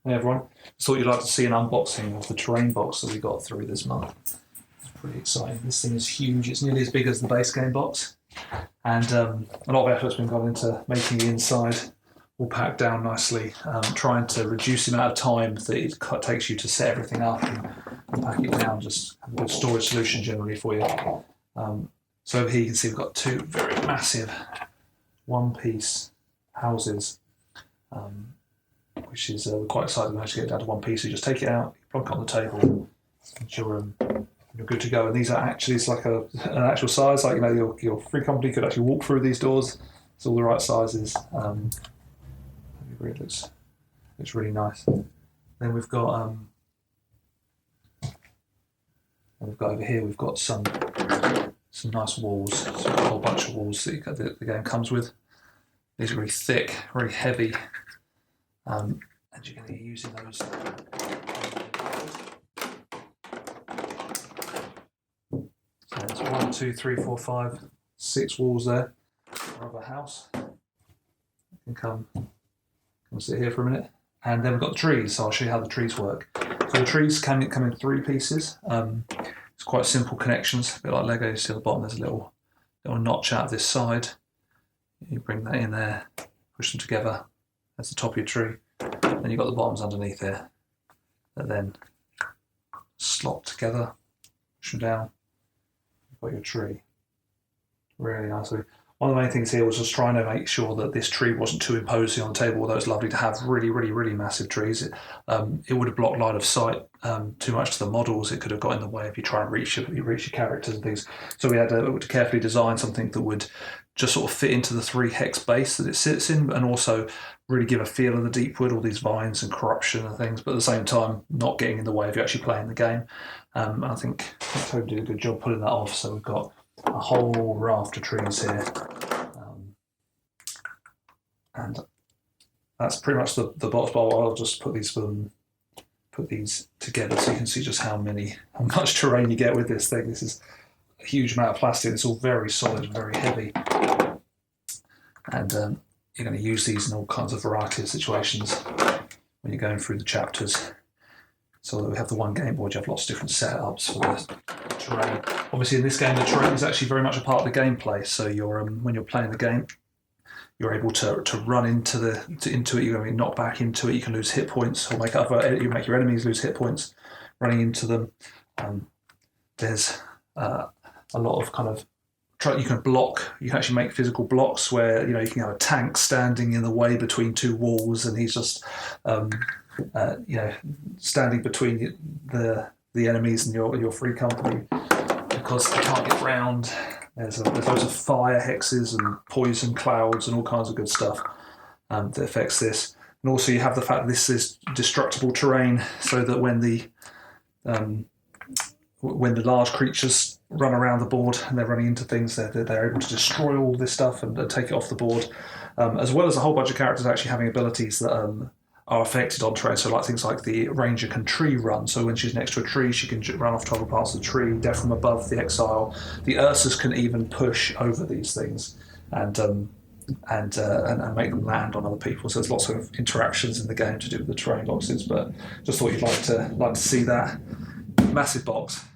Hey everyone, just thought you'd like to see an unboxing of the terrain box that we got through this month. It's pretty exciting. This thing is huge. It's nearly as big as the base game box, and a lot of effort's been gone into making the inside all packed down nicely, trying to reduce the amount of time that it takes you to set everything up and pack it down. Just have a good storage solution generally for you. So over here you can see we've got two very massive one-piece houses. Which is we're quite excited to manage to get it down to one piece. So you just take it out, you plonk it on the table, and you're good to go. And these are actually, it's like an actual size, like your free company could actually walk through these doors. It's all the right sizes. It looks really nice. Then we've got over here we've got some nice walls. So we've got a whole bunch of walls that the game comes with. These are really thick, very heavy. And you're going to be using those. So there's 1, 2, 3, 4, 5, 6 walls there of a house. You can come sit here for a minute. And then we've got the trees, so I'll show you how the trees work. So the trees come in 3 pieces. It's quite simple connections, a bit like Lego. You see at the bottom there's a little notch out of this side. You bring that in there, push them together. That's the top of your tree. Then you've got the bottoms underneath here that then slot together, push them down. You've got your tree. Really nicely. One of the main things here was just trying to make sure that this tree wasn't too imposing on the table, although it's lovely to have really, really, really massive trees. It would have blocked line of sight too much to the models. It could have got in the way if you try and reach your characters and things. So we had to carefully design something that would just sort of fit into the 3 hex base that it sits in, and also really give a feel of the deep wood, all these vines and corruption and things, but at the same time not getting in the way of you actually playing the game. And I think Toby did a good job pulling that off. So we've got a whole raft of trees here, and that's pretty much the box. But I'll just put these together so you can see just how much terrain you get with this thing. This is a huge amount of plastic. It's all very solid and very heavy, and you're going to use these in all kinds of variety of situations when you're going through the chapters. So that we have the one game board, you have lots of different setups for the terrain. Obviously in this game the terrain is actually very much a part of the gameplay, so you're when you're playing the game you're able to run into it, you're going to be knocked back into it, you can lose hit points or make your enemies lose hit points running into them. There's a lot of kind of you can actually make physical blocks where you can have a tank standing in the way between 2 walls and he's just standing between the enemies and your free company because they can't get round. There's loads of fire hexes and poison clouds and all kinds of good stuff that affects this. And also you have the fact that this is destructible terrain, so that when the large creatures run around the board and they're running into things, they're able to destroy all this stuff and take it off the board, as well as a whole bunch of characters actually having abilities that are affected on terrain. So like things like the ranger can tree run, so when she's next to a tree she can run off to other parts of the tree, death from above, the exile. The Ursas can even push over these things and make them land on other people. So there's lots of interactions in the game to do with the terrain boxes, but just thought you'd like to see that. Massive box.